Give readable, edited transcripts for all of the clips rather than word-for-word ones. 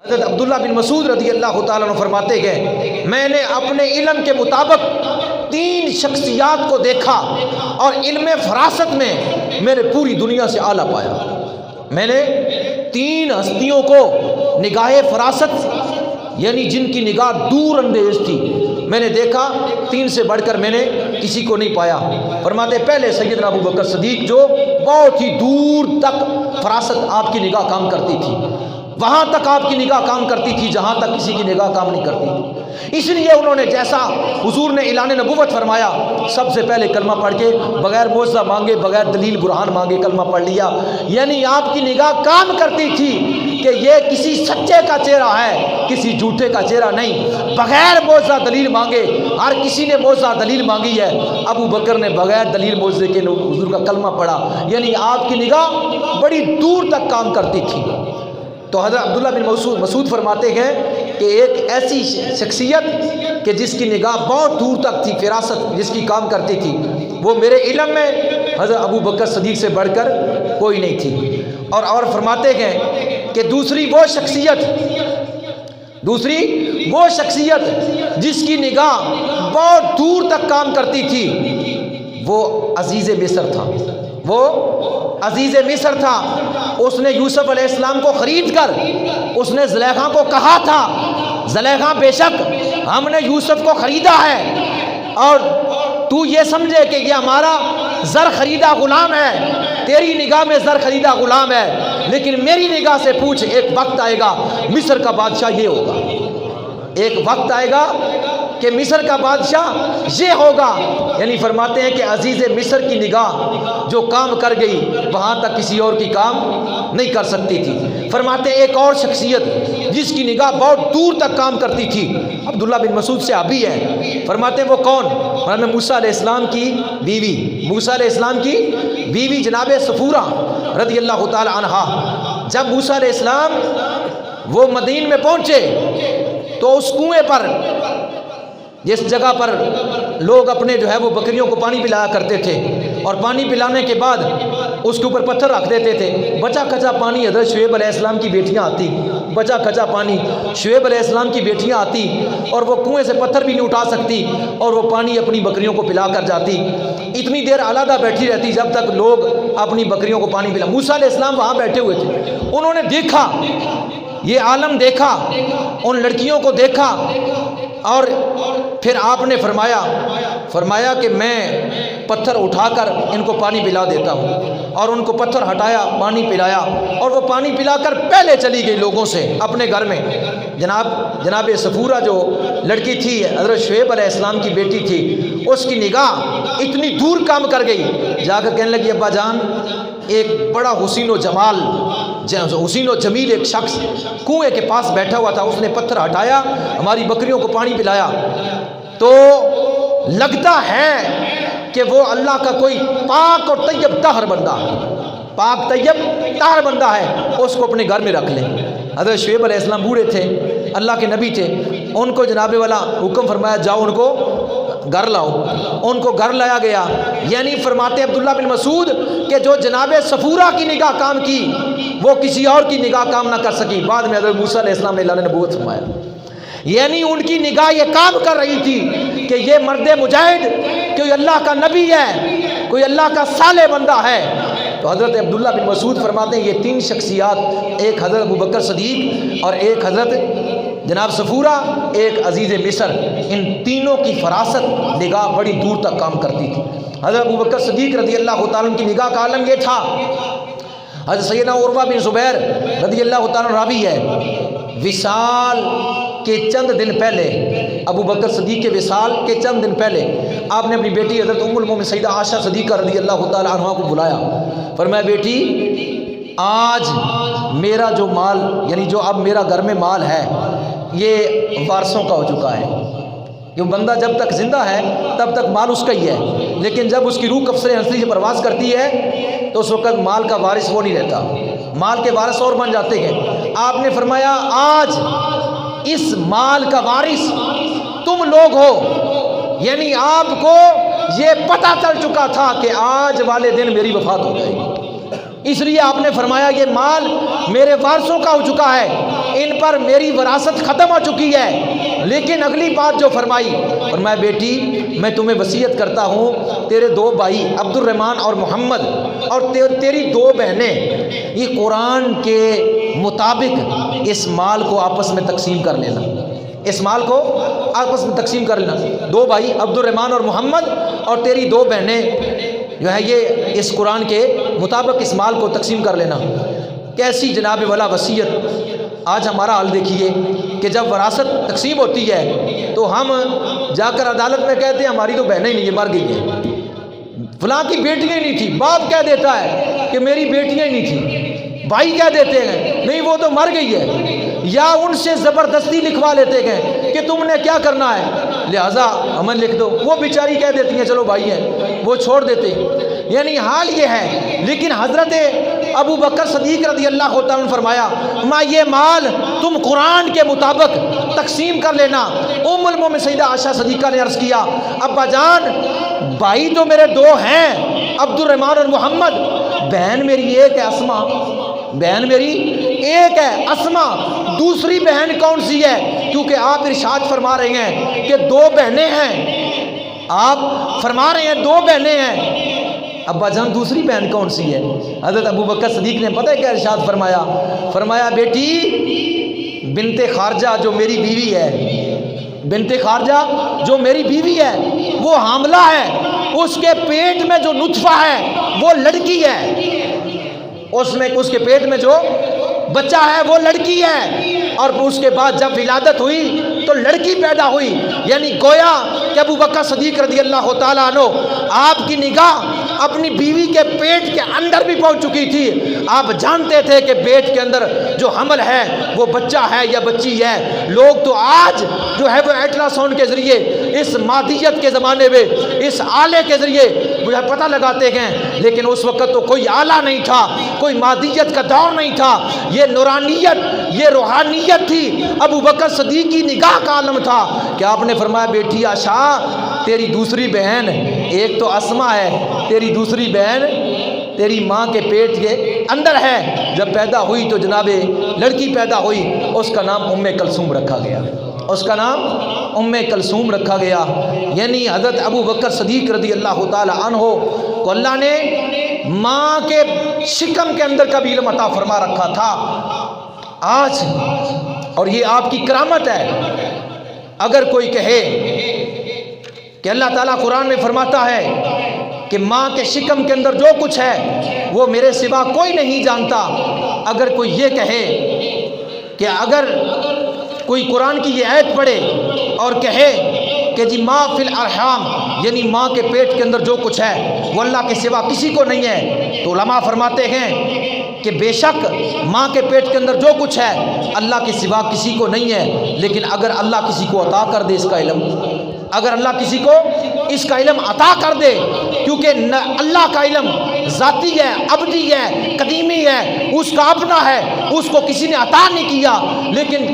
حضرت عبداللہ بن مسعود رضی اللہ تعالیٰ عنہ فرماتے گئے میں نے اپنے علم کے مطابق 3 شخصیات کو دیکھا اور علم فراست میں میرے پوری دنیا سے اعلیٰ پایا۔ میں نے 3 ہستیوں کو نگاہ فراست یعنی جن کی نگاہ دور اندیز تھی میں نے دیکھا، 3 سے بڑھ کر میں نے کسی کو نہیں پایا۔ فرماتے پہلے سیدنا ابو بکر صدیق جو بہت ہی دور تک فراست آپ کی نگاہ کام کرتی تھی، وہاں تک آپ کی نگاہ کام کرتی تھی جہاں تک کسی کی نگاہ کام نہیں کرتی تھی۔ اس لیے انہوں نے جیسا حضور نے اعلان نبوت فرمایا، سب سے پہلے کلمہ پڑھ کے بغیر معجزہ مانگے بغیر دلیل برہان مانگے کلمہ پڑھ لیا۔ یعنی آپ کی نگاہ کام کرتی تھی کہ یہ کسی سچے کا چہرہ ہے، کسی جھوٹے کا چہرہ نہیں، بغیر معجزہ دلیل مانگے۔ ہر کسی نے معجزہ دلیل مانگی ہے، ابو بکر نے بغیر دلیل معجزے کے حضور کا کلمہ پڑھا۔ یعنی آپ کی نگاہ بڑی دور تک کام کرتی تھی۔ تو حضرت عبداللہ بن مسعود فرماتے ہیں کہ ایک ایسی شخصیت کہ جس کی نگاہ بہت دور تک تھی، فراست جس کی کام کرتی تھی، وہ میرے علم میں حضرت ابو بکر صدیق سے بڑھ کر کوئی نہیں تھی۔ اور فرماتے ہیں کہ دوسری وہ شخصیت جس کی نگاہ بہت دور تک کام کرتی تھی وہ عزیز مصر تھا۔ اس نے یوسف علیہ السلام کو خرید کر اس نے زلیخا کو کہا تھا، زلیخا بے شک ہم نے یوسف کو خریدا ہے اور تو یہ سمجھے کہ یہ ہمارا زر خریدا غلام ہے، تیری نگاہ میں زر خریدا غلام ہے، لیکن میری نگاہ سے پوچھ، ایک وقت آئے گا مصر کا بادشاہ یہ ہوگا، ایک وقت آئے گا کہ مصر کا بادشاہ یہ ہوگا۔ یعنی فرماتے ہیں کہ عزیز مصر کی نگاہ جو کام کر گئی وہاں تک کسی اور کی کام نہیں کر سکتی تھی۔ فرماتے ہیں ایک اور شخصیت جس کی نگاہ بہت دور تک کام کرتی تھی، عبداللہ بن مسعود سے صحابی ہے۔ فرماتے ہیں وہ کون؟ فرماتے موسیٰ علیہ السلام کی بیوی جناب صفورہ رضی اللہ تعالی عنہا۔ جب موسیٰ علیہ السلام وہ مدین میں پہنچے تو اس کنویں پر، جس جگہ پر لوگ اپنے جو ہے وہ بکریوں کو پانی پلایا کرتے تھے، اور پانی پلانے کے بعد اس کے اوپر پتھر رکھ دیتے تھے، بچا کھچا پانی حضرت شعیب علیہ السلام کی بیٹیاں آتی، بچا کھچا پانی شعیب علیہ السلام کی بیٹیاں آتی اور وہ کنویں سے پتھر بھی نہیں اٹھا سکتی اور وہ پانی اپنی بکریوں کو پلا کر جاتی۔ اتنی دیر علیحدہ بیٹھی رہتی جب تک لوگ اپنی بکریوں کو پانی پلا۔ موسیٰ علیہ السلام وہاں بیٹھے ہوئے تھے، انہوں نے دیکھا، یہ عالم دیکھا، ان لڑکیوں کو دیکھا، اور پھر آپ نے فرمایا کہ میں پتھر اٹھا کر ان کو پانی پلا دیتا ہوں، اور ان کو پتھر ہٹایا، پانی پلایا، اور وہ پانی پلا کر پہلے چلی گئی لوگوں سے اپنے گھر میں۔ جناب صفورہ جو لڑکی تھی حضرت شعیب علیہ السلام کی بیٹی تھی، اس کی نگاہ اتنی دور کام کر گئی، جا کر کہنے لگی ابا جان ایک بڑا حسین و جمیل ایک شخص کنویں کے پاس بیٹھا ہوا تھا، اس نے پتھر ہٹایا، ہماری بکریوں کو پانی پلایا، تو لگتا ہے کہ وہ اللہ کا کوئی پاک اور طیب طاہر بندہ ہے، اس کو اپنے گھر میں رکھ لیں۔ حضرت شعیب علیہ السلام بوڑھے تھے، اللہ کے نبی تھے، ان کو جناب والا حکم فرمایا جاؤ ان کو گھر لاؤ، ان کو گھر لایا گیا۔ یعنی فرماتے عبداللہ بن مسعود کہ جو جناب صفورہ کی نگاہ کام کی وہ کسی اور کی نگاہ کام نہ کر سکی۔ بعد میں حضرت موسیٰ علیہ السلام نے اللہ نے نبوت فرمایا، یعنی ان کی نگاہ یہ کام کر رہی تھی کہ یہ مرد مجاہد کوئی اللہ کا نبی ہے، کوئی اللہ کا صالح بندہ ہے۔ تو حضرت عبداللہ بن مسعود فرماتے ہیں یہ 3 شخصیات، ایک حضرت ابو بکر صدیق اور ایک حضرت جناب صفورہ، ایک عزیز مصر، ان تینوں کی فراست نگاہ بڑی دور تک کام کرتی تھی۔ حضرت ابو بکر صدیق رضی اللہ تعالیٰ عنہ کی نگاہ کا عالم یہ تھا، حضرت سیدنا عروہ بن زبیر رضی اللہ تعالیٰ عنہ راوی ہے، وصال کے چند دن پہلے، ابو بکر صدیق کے وصال کے چند دن پہلے آپ نے اپنی بیٹی حضرت ام المومنین سیدہ عائشہ صدیقہ رضی اللہ تعالیٰ عنہا کو بلایا، فرمایا بیٹی آج میرا جو مال، یعنی جو اب میرا گھر میں مال ہے یہ وارثوں کا ہو چکا ہے۔ یہ بندہ جب تک زندہ ہے تب تک مال اس کا ہی ہے، لیکن جب اس کی روح کفسر ہستی سے پرواز کرتی ہے تو اس وقت مال کا وارث وہ نہیں رہتا، مال کے وارث اور بن جاتے ہیں۔ آپ نے فرمایا آج اس مال کا وارث تم لوگ ہو، یعنی آپ کو یہ پتہ چل چکا تھا کہ آج والے دن میری وفات ہو جائے گی، اس لیے آپ نے فرمایا یہ مال میرے وارثوں کا ہو چکا ہے، ان پر میری وراثت ختم ہو چکی ہے۔ لیکن اگلی بات جو فرمائی، فرمایا بیٹی میں تمہیں وصیت کرتا ہوں، تیرے دو بھائی عبد الرحمن اور محمد اور تیری دو بہنیں، یہ قرآن کے مطابق اس مال کو آپس میں تقسیم کر لینا، اس مال کو آپس میں تقسیم کر لینا۔ دو بھائی عبد الرحمن اور محمد اور تیری دو بہنیں جو ہے یہ اس قرآن کے مطابق اس مال کو تقسیم کر لینا۔ کیسی جناب والا وصیت۔ آج ہمارا حال دیکھیے کہ جب وراثت تقسیم ہوتی ہے تو ہم جا کر عدالت میں کہتے ہیں ہماری تو بہنیں ہی نہیں، یہ مر گئی ہیں، فلاں کی بیٹیاں ہی نہیں تھی۔ باپ کہہ دیتا ہے کہ میری بیٹیاں ہی نہیں تھیں، بھائی کہہ دیتے ہیں نہیں وہ تو مر گئی ہے، یا ان سے زبردستی لکھوا لیتے ہیں کہ تم نے کیا کرنا ہے لہٰذا ہمیں لکھ دو، وہ بیچاری کہہ دیتی ہیں چلو بھائی ہیں، وہ چھوڑ دیتے ہیں۔ یعنی حال یہ ہے۔ لیکن حضرت ابو بکر صدیق رضی اللہ تعالیٰ نے فرمایا ماں یہ مال تم قرآن کے مطابق تقسیم کر لینا۔ ام المومنین سیدہ عائشہ صدیقہ نے عرض کیا ابا جان بھائی تو میرے دو ہیں عبد الرحمن اور محمد، بہن میری ایک ہے اسما، بہن میری ایک ہے اسما، دوسری بہن کون سی ہے؟ کیونکہ آپ ارشاد فرما رہے ہیں کہ دو بہنیں ہیں، آپ فرما رہے ہیں دو بہنیں ہیں، ابا جان دوسری بہن کون سی ہے؟ حضرت ابو بکر صدیق نے پتہ ہے کیا ارشاد فرمایا؟ فرمایا بیٹی بنت خارجہ جو میری بیوی ہے، بنت خارجہ جو میری بیوی ہے وہ حاملہ ہے، اس کے پیٹ میں جو نطفہ ہے وہ لڑکی ہے، اس کے پیٹ میں جو بچہ ہے وہ لڑکی ہے، اور اس کے بعد جب ولادت ہوئی تو لڑکی پیدا ہوئی۔ یعنی گویا کہ ابو بکر صدیق رضی اللہ تعالیٰ عنہ آپ کی نگاہ اپنی بیوی کے پیٹ کے اندر بھی پہنچ چکی تھی، آپ جانتے تھے کہ پیٹ کے اندر جو حمل ہے وہ بچہ ہے یا بچی ہے۔ لوگ تو آج جو ہے وہ الٹرا ساؤنڈ کے ذریعے اس مادیت کے زمانے میں اس آلے کے ذریعے پتہ لگاتے ہیں، لیکن اس وقت تو کوئی آلہ نہیں تھا، کوئی مادیت کا دور نہیں تھا، یہ نورانیت یہ روحانیت تھی، ابو بکر صدیق کی نگاہ کا عالم تھا کہ آپ نے فرمایا بیٹی عائشہ تیری دوسری بہن ایک تو اسما ہے، تیری دوسری بہن تیری ماں کے پیٹ کے اندر ہے، جب پیدا ہوئی تو جناب لڑکی پیدا ہوئی، اس کا نام ام کلثوم رکھا گیا، اس کا نام ام کلثوم رکھا گیا۔ یعنی حضرت ابو بکر صدیق رضی اللہ تعالی عنہ کو اللہ نے ماں کے شکم کے اندر کا بھی علم عطا فرما رکھا تھا۔ آج اور یہ آپ کی کرامت ہے، اگر کوئی کہے کہ اللہ تعالیٰ قرآن میں فرماتا ہے کہ ماں کے شکم کے اندر جو کچھ ہے وہ میرے سوا کوئی نہیں جانتا، اگر کوئی یہ کہے کہ اگر کوئی قرآن کی یہ آیت پڑھے اور کہے کہ جی ماں فی الارحام یعنی ماں کے پیٹ کے اندر جو کچھ ہے وہ اللہ کے سوا کسی کو نہیں ہے، تو علماء فرماتے ہیں کہ بے شک ماں کے پیٹ کے اندر جو کچھ ہے اللہ کے سوا کسی کو نہیں ہے، لیکن اگر اللہ کسی کو عطا کر دے اس کا علم، اگر اللہ کسی کو اس کا علم عطا کر دے، کیونکہ اللہ کا علم ذاتی ہے، ابدی ہے، قدیمی ہے، اس کا اپنا ہے، اس کو کسی نے عطا نہیں کیا، لیکن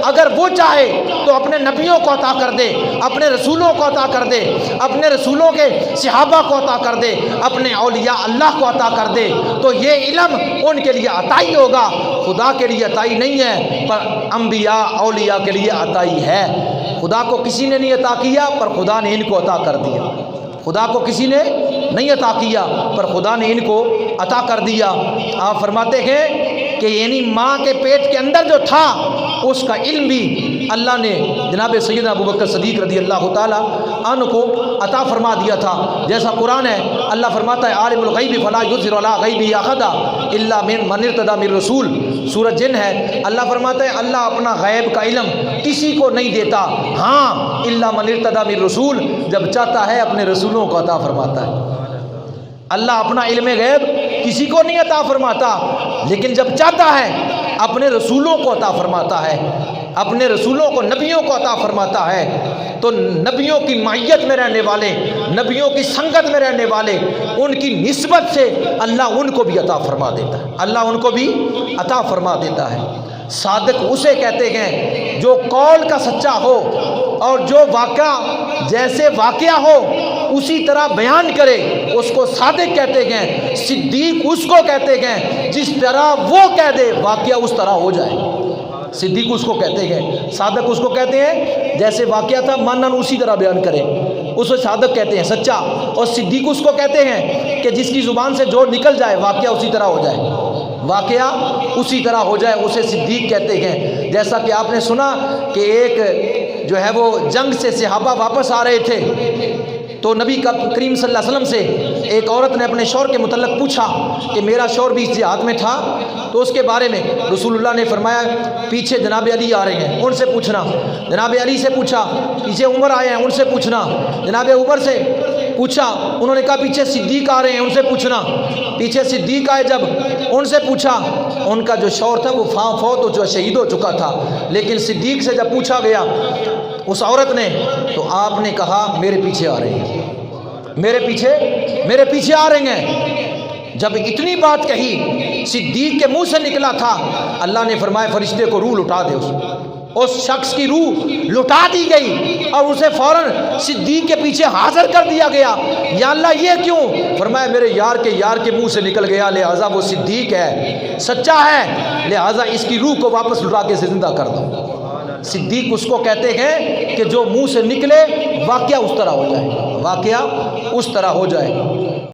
اگر وہ چاہے تو اپنے نبیوں کو عطا کر دے، اپنے رسولوں کو عطا کر دے، اپنے رسولوں کے صحابہ کو عطا کر دے، اپنے اولیاء اللہ کو عطا کر دے، تو یہ علم ان کے لیے عطائی ہوگا، خدا کے لیے عطائی نہیں ہے، پر انبیاء اولیاء کے لیے عطائی ہے۔ خدا کو کسی نے نہیں عطا کیا پر خدا نے ان کو عطا کر دیا، خدا کو کسی نے نہیں عطا کیا پر خدا نے ان کو عطا کر دیا۔ آپ فرماتے ہیں کہ یعنی ماں کے پیٹ کے اندر جو تھا اس کا علم بھی اللہ نے جناب سیدنا ابو بکر صدیق رضی اللہ تعالیٰ عنہ کو عطا فرما دیا تھا۔ جیسا قرآن ہے اللہ فرماتا ہے عالم الغیب فلا یظہر علی غیبہ احدا الا من ارتضی من رسول، سورۃ جن ہے، اللہ فرماتا ہے اللہ اپنا غیب کا علم کسی کو نہیں دیتا، ہاں الا من ارتضی من رسول، جب چاہتا ہے اپنے رسولوں کو عطا فرماتا ہے۔ اللہ اپنا علم غیب کسی کو نہیں عطا فرماتا، لیکن جب چاہتا ہے اپنے رسولوں کو عطا فرماتا ہے، اپنے رسولوں کو نبیوں کو عطا فرماتا ہے۔ تو نبیوں کی معیت میں رہنے والے، نبیوں کی سنگت میں رہنے والے، ان کی نسبت سے اللہ ان کو بھی عطا فرما دیتا ہے، اللہ ان کو بھی عطا فرما دیتا ہے۔ صادق اسے کہتے ہیں جو قول کا سچا ہو اور جو واقعہ جیسے واقعہ ہو اسی طرح بیان کرے، اس کو صادق کہتے ہیں۔ صدیق اس کو کہتے ہیں جس طرح وہ کہہ دے واقعہ اس طرح ہو جائے۔ صدیق اس کو کہتے ہیں، صادق اس کو کہتے ہیں جیسے واقعہ تھا مانن اسی طرح بیان کرے، اس کو صادق کہتے ہیں، سچا. اور صدیق اس کو کہتے ہیں کہ جس کی زبان سے جو نکل جائے واقعہ اسی طرح ہو جائے، واقعہ اسی طرح ہو جائے، اسے صدیق کہتے ہیں. جیسا کہ آپ نے سنا کہ ایک جو ہے وہ جنگ سے صحابہ واپس آ رہے تھے تو نبی کریم صلی اللہ علیہ وسلم سے ایک عورت نے اپنے شوہر کے متعلق پوچھا کہ میرا شوہر بھی اس جہاد میں تھا، تو اس کے بارے میں رسول اللہ نے فرمایا پیچھے جناب علی آ رہے ہیں ان سے پوچھنا. جناب علی سے پوچھا، پیچھے عمر آئے ہیں ان سے پوچھنا. جناب عمر سے پوچھا، انہوں نے کہا پیچھے صدیق آ رہے ہیں ان سے پوچھنا. پیچھے صدیق آئے جب ان سے پوچھا، ان کا جو شوہر تھا وہ فوت ہو جو شہید ہو چکا تھا. لیکن صدیق سے جب پوچھا گیا اس عورت نے تو آپ نے کہا میرے پیچھے آ رہے ہیں، میرے پیچھے آ رہے ہیں. جب اتنی بات کہی صدیق کے منہ سے نکلا تھا، اللہ نے فرمایا فرشتے کو روح لٹا دے. اس شخص کی روح لٹا دی گئی اور اسے فوراً صدیق کے پیچھے حاضر کر دیا گیا. یا اللہ یہ کیوں؟ فرمایا میرے یار کے منہ سے نکل گیا، لہٰذا وہ صدیق ہے، سچا ہے، لہٰذا اس کی روح کو واپس لٹا کے زندہ کر دو. صدیق اس کو کہتے ہیں کہ جو منہ سے نکلے واقعہ اس طرح ہو جائے، واقعہ اس طرح ہو جائے.